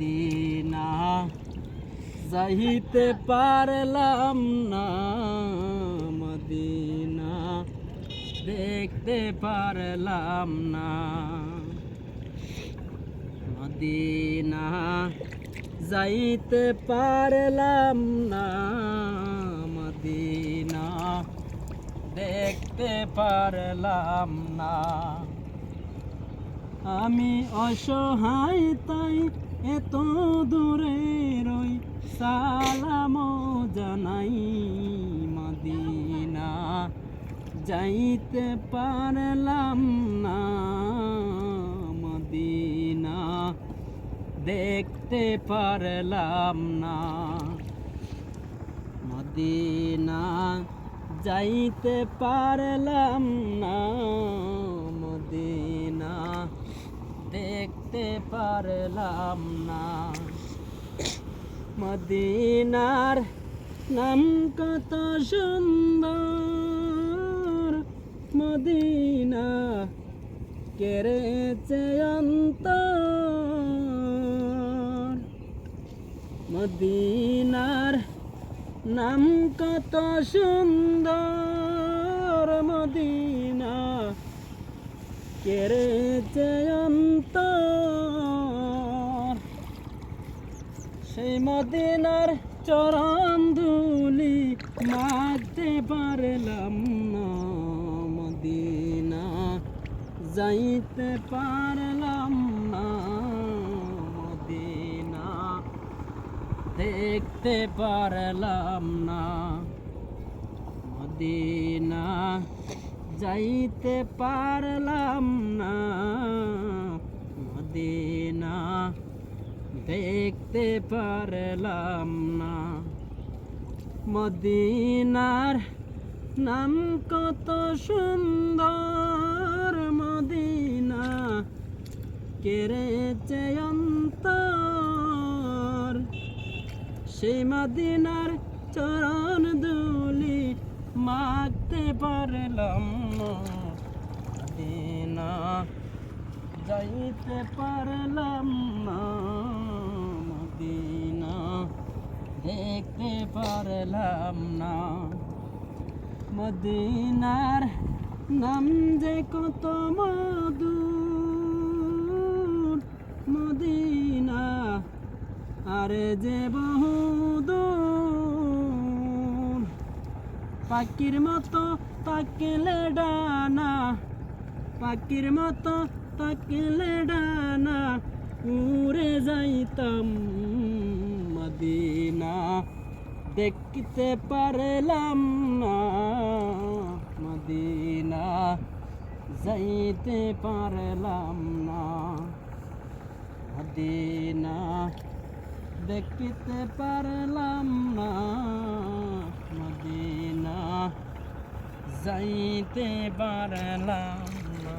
Medina যাইতে পারলাম না, মদিনা দেখতে পারলাম না। মদিনা যাইতে পারলাম না, মদিনা দেখতে পারলাম না। আমি অসহায় তাই এত দূরে রই, সালাম জানাই। মদিনা যাইতে পারলাম না, মদিনা দেখতে পারলাম না। মদিনা যাইতে পারলাম না, মদিনা দেখতে পারলাম না। মদিনার নাম কত সুন্দর, মদিনা কেড়েছে অন্তর। মদিনার নাম কত সুন্দর, মদিনা কেড়েছে অন্তর। সেই মদিনার চরণ ধুলি মাখতে পারলাম না, মদিনা যাইতে পারলাম না। মদিনা দেখতে পারলাম না, মদিনা যাইতে পারলাম না। মদিনা দেখতে পারলাম না। মদিনার নাম কত সুন্দর, মদিনা কেড়েছে অন্তর। সেই মদিনার চরণ ধুলি মাখতে পারলাম না, মদিনা যাইতে পারলাম না। মদিনা দেখতে পারলাম না। মদিনার নাম যে কত মধুর, মদিনা আরে যে বহুদূর। পাখির মতো তাকিলে ডানা, পাখির মতো তাকিলে ডানা, উড়ে যাইতাম। মদিনা দেখতে পারলাম না, মদিনা যাইতে পারলাম না। মদিনা দেখতে পারলাম না, মদিনা যাইতে পারলাম না।